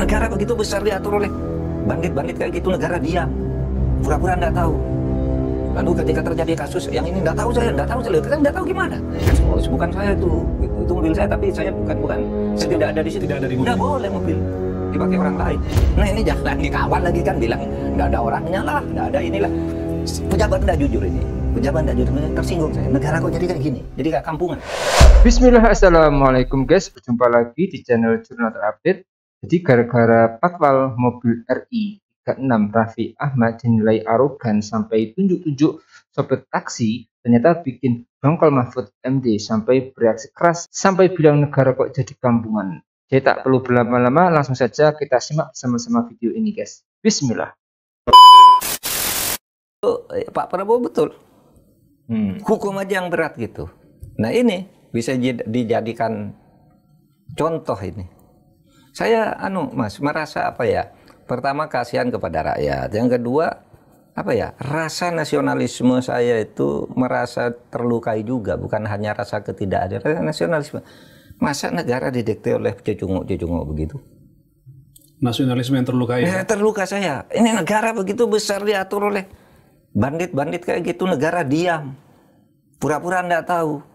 negara begitu besar diatur oleh bandit-bandit kayak gitu, negara diam, pura-pura nggak tahu. Lalu ketika terjadi kasus yang ini nggak tahu saya, kita nggak tahu gimana. Oh, bukan saya itu mobil saya, tapi saya bukan, saya tidak ada di situ. Tidak ada di mobil. Nggak boleh mobil dipakai orang lain. Nah ini jangan dikawal lagi kan, bilang nggak ada orangnya lah, nggak ada inilah. Pejabat nggak jujur ini, pejabat nggak jujur, tersinggung saya. Negara kok jadi kayak gini, jadi kayak kampungan. Bismillah, assalamualaikum guys, berjumpa lagi di channel Jurnal Terupdate. Jadi gara-gara patwal mobil RI 36 Raffi Ahmad dinilai arogan sampai tunjuk-tunjuk sopir taksi, ternyata bikin dongkol Mahfud MD sampai bereaksi keras sampai bilang negara kok jadi kampungan. Jadi tak perlu berlama-lama, langsung saja kita simak sama-sama video ini guys. Bismillah. Pak Prabowo betul, hukum aja yang berat gitu. Nah ini bisa dijadikan contoh ini. Saya Mas merasa apa ya? Pertama kasihan kepada rakyat. Yang kedua apa ya? Rasa nasionalisme saya itu merasa terlukai juga, bukan hanya rasa ketidakadilan, rasa nasionalisme. Masa negara didikte oleh cecunguk-cecunguk begitu? Nasionalisme yang terlukai. Ya, terluka saya. Ini negara begitu besar diatur oleh bandit-bandit kayak gitu, negara diam, pura-pura nggak tahu.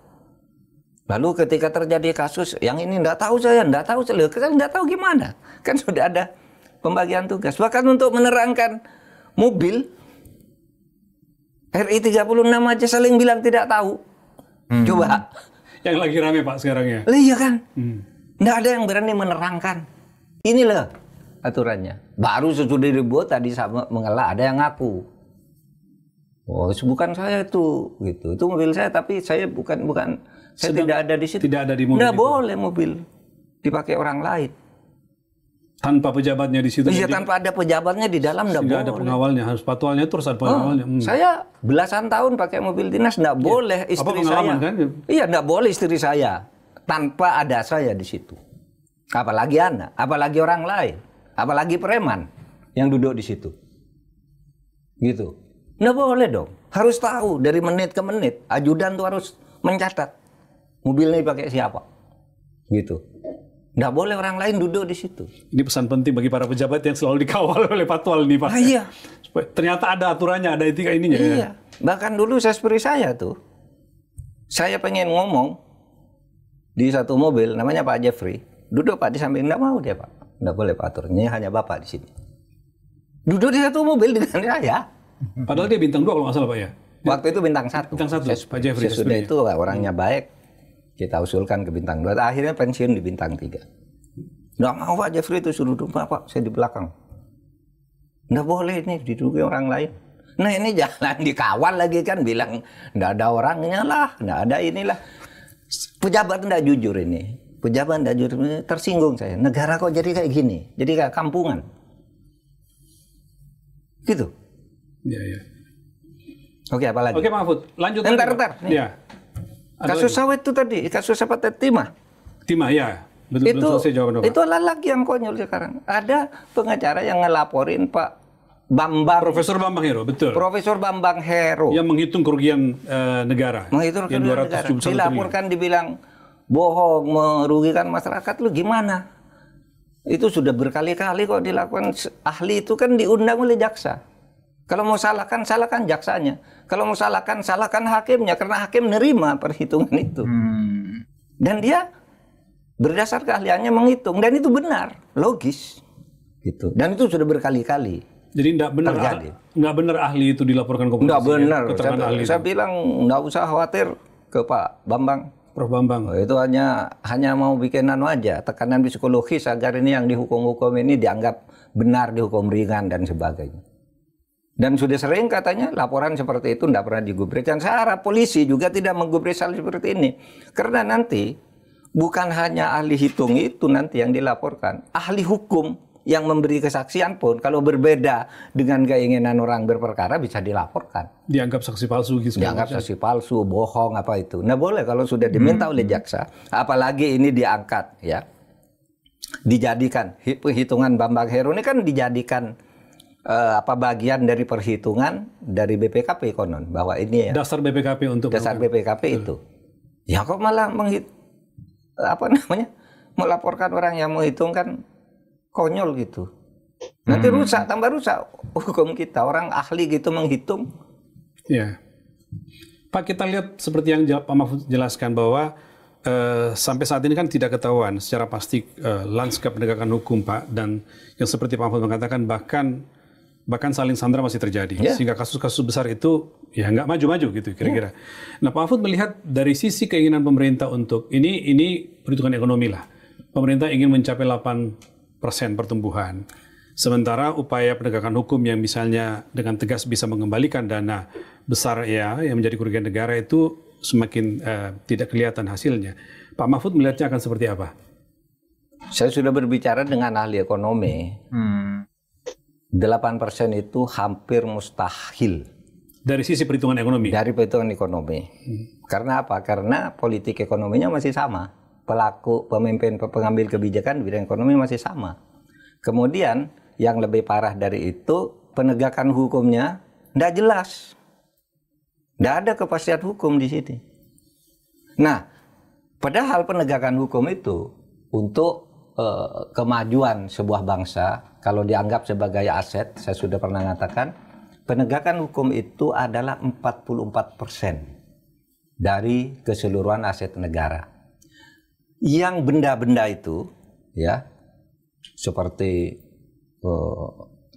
Lalu ketika terjadi kasus yang ini nggak tahu saya, kita nggak tahu gimana. Kan sudah ada pembagian tugas. Bahkan untuk menerangkan mobil RI 36 aja saling bilang tidak tahu. Coba. Yang lagi rame Pak sekarang ya. Iya kan? Nggak ada yang berani menerangkan. Inilah aturannya. Baru sesudah dibuat tadi sama mengelak ada yang ngaku. Oh, bukan saya itu, gitu. Itu mobil saya, tapi saya bukan. Saya tidak ada di situ. Tidak ada di mobil. Nggak boleh mobil dipakai orang lain. Tanpa pejabatnya di situ. Iya, tanpa ada pejabatnya di dalam nggak boleh. Tidak ada pengawalnya, harus patwalnya terus ada pengawalnya. Saya belasan tahun pakai mobil dinas, nggak boleh istri saya. Kan? Iya, nggak boleh istri saya tanpa ada saya di situ. Apalagi anak, apalagi orang lain, apalagi preman yang duduk di situ. Gitu. Nggak boleh dong. Harus tahu dari menit ke menit. Ajudan tuh harus mencatat mobilnya dipakai siapa. Gitu. Nggak boleh orang lain duduk di situ. Ini pesan penting bagi para pejabat yang selalu dikawal oleh patwal ini Pak. Iya. Supaya ternyata ada aturannya, ada etika ininya. Iya. Ya. Bahkan dulu seperti saya tuh. Saya pengen ngomong di satu mobil namanya Pak Jeffrey. Duduk Pak di samping, nggak mau dia Pak. Nggak boleh Pak aturnya, hanya Bapak di sini. Duduk di satu mobil dengan saya. Padahal dia bintang 2 kalau nggak salah Pak ya. Waktu itu bintang 1. Bintang 1 Pak Jeffrey. Sesudah itu orangnya baik, kita usulkan ke bintang 2. Akhirnya pensiun di bintang 3. Nggak mau Pak Jeffrey itu suruh duduk Pak, saya di belakang. Nggak boleh ini diduduki orang lain. Nah ini jangan dikawal lagi kan, bilang nggak ada orangnya lah, nggak ada inilah. Pejabat nggak jujur ini. Pejabat nggak jujur ini, tersinggung saya. Negara kok jadi kayak gini, jadi kayak kampungan. Gitu. Iya. Oke, apa lagi? Oke, Mahfud, lanjut. Entar. Ya. Kasus sawit itu tadi, kasus apa Timah? Timah ya. Betul selesai jawaban Bapak. Itu lagi yang konyol sekarang. Ada pengacara yang ngelaporin Pak Bambang. Profesor Bambang Hero, betul. Profesor Bambang Hero. Yang menghitung kerugian negara. Menghitung yang kerugian negara. Dilaporkan dibilang bohong, merugikan masyarakat. Lu gimana? Itu sudah berkali-kali kok dilakukan. Ahli itu kan diundang oleh jaksa. Kalau mau salahkan jaksanya. Kalau mau salahkan hakimnya. Karena hakim nerima perhitungan itu. Dan dia berdasar keahliannya menghitung. Dan itu benar. Logis. Gitu. Dan itu sudah berkali-kali. Jadi nggak benar ahli itu dilaporkan ke polisi. Nggak benar. Ya? Saya bilang nggak usah khawatir ke Pak Bambang. Prof Bambang. Oh, itu hanya mau bikin aja. Tekanan psikologis agar ini yang dihukum-hukum ini dianggap benar, dihukum ringan dan sebagainya. Dan sudah sering katanya laporan seperti itu tidak pernah digubris. Dan saya harap polisi juga tidak menggubris hal seperti ini. Karena nanti bukan hanya ahli hitung itu nanti yang dilaporkan. Ahli hukum yang memberi kesaksian pun kalau berbeda dengan keinginan orang berperkara bisa dilaporkan. Dianggap saksi palsu gitu. Dianggap saksi palsu, bohong apa itu. Nah boleh kalau sudah diminta oleh jaksa. Apalagi ini diangkat ya. Dijadikan hitungan Bambang Hero ini kan dijadikan bagian dari perhitungan dari BPKP konon bahwa ini ya dasar BPKP untuk BPKP itu. Ya kok malah melaporkan orang yang menghitungkan Konyol gitu. Nanti rusak, tambah rusak hukum kita. Orang ahli gitu menghitung. Ya. Pak, kita lihat seperti yang Pak Mahfud jelaskan bahwa sampai saat ini kan tidak ketahuan secara pasti lanskap penegakan hukum, Pak. Dan yang seperti Pak Mahfud mengatakan bahkan saling sandera masih terjadi. Sehingga kasus-kasus besar itu ya nggak maju-maju gitu kira-kira. Nah, Pak Mahfud melihat dari sisi keinginan pemerintah untuk ini perhitungan ekonomi lah. Pemerintah ingin mencapai 8% pertumbuhan. Sementara upaya penegakan hukum yang misalnya dengan tegas bisa mengembalikan dana besar ya yang menjadi kerugian negara itu semakin tidak kelihatan hasilnya. Pak Mahfud melihatnya akan seperti apa? Saya sudah berbicara dengan ahli ekonomi. 8% itu hampir mustahil. Dari sisi perhitungan ekonomi? Dari perhitungan ekonomi. Karena apa? Karena politik ekonominya masih sama. Pelaku, pemimpin, pengambil kebijakan di bidang ekonomi masih sama. Kemudian yang lebih parah dari itu, penegakan hukumnya tidak jelas. Tidak ada kepastian hukum di sini. Nah, padahal penegakan hukum itu untuk kemajuan sebuah bangsa, kalau dianggap sebagai aset, saya sudah pernah mengatakan, penegakan hukum itu adalah 44% dari keseluruhan aset negara. Yang benda-benda itu, ya, seperti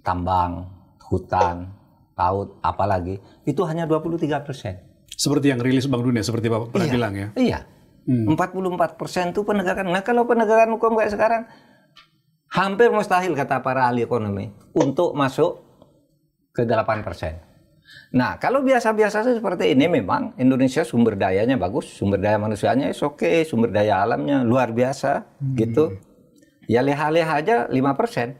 tambang, hutan, laut, apalagi, itu hanya 23%. Seperti yang rilis Bank Dunia, seperti Bapak pernah bilang ya? Iya. 44% itu penegakan. Nah, kalau penegakan hukum kayak sekarang, hampir mustahil kata para ahli ekonomi untuk masuk ke 8%. Nah, kalau biasa-biasa seperti ini memang Indonesia sumber dayanya bagus, sumber daya manusianya oke, sumber daya alamnya luar biasa gitu. Ya leha-leha aja 5%.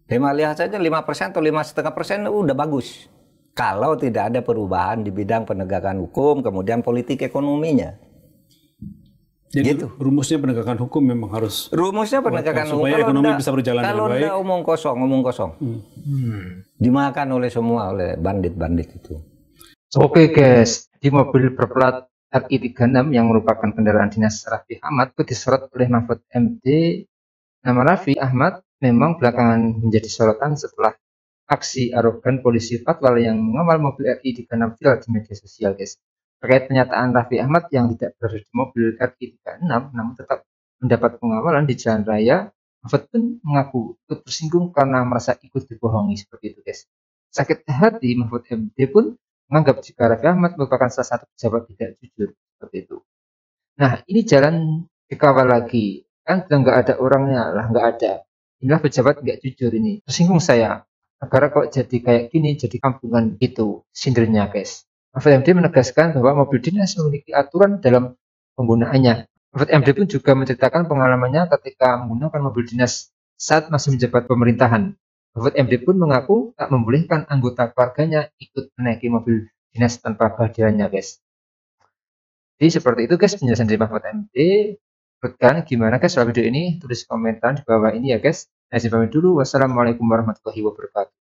Leha-leha saja 5% atau 5,5% udah bagus. Kalau tidak ada perubahan di bidang penegakan hukum, kemudian politik ekonominya. Jadi gitu. Rumusnya penegakan hukum memang harus. Rumusnya penegakan hukum. Supaya ekonomi bisa berjalan dengan baik. Kalau enggak omong kosong. Dimakan oleh semua, oleh bandit-bandit itu. Oke guys, di mobil berplat RI36 yang merupakan kendaraan dinas Raffi Ahmad itu disorot oleh Mahfud MD. Nama Raffi Ahmad memang belakangan menjadi sorotan setelah aksi arogan polisi Patwal yang mengawal mobil RI36 viral di media sosial guys. Terkait pernyataan Raffi Ahmad yang tidak berada di mobil RI36 namun tetap mendapat pengawalan di jalan raya, Mahfud pun mengaku ikut tersinggung karena merasa ikut dibohongi seperti itu guys. Sakit hati Mahfud MD pun menganggap jika Raffi Ahmad merupakan salah satu pejabat tidak jujur seperti itu. Nah ini jalan dikawal lagi, kan sudah nggak ada orangnya lah, nggak ada. Inilah pejabat nggak jujur ini. Tersinggung saya. Negara kok jadi kayak gini, jadi kampungan gitu, sindirnya guys. Mahfud MD menegaskan bahwa mobil dinas memiliki aturan dalam penggunaannya. Mahfud MD pun juga menceritakan pengalamannya ketika menggunakan mobil dinas saat masih menjabat pemerintahan. Mahfud MD pun mengaku tak membolehkan anggota keluarganya ikut menaiki mobil dinas tanpa kehadirannya guys. Jadi seperti itu guys penjelasan dari Mahfud MD. Menurut kalian gimana guys soal video ini? Tulis komentar di bawah ini ya guys. Saya pamit dulu. Wassalamualaikum warahmatullahi wabarakatuh.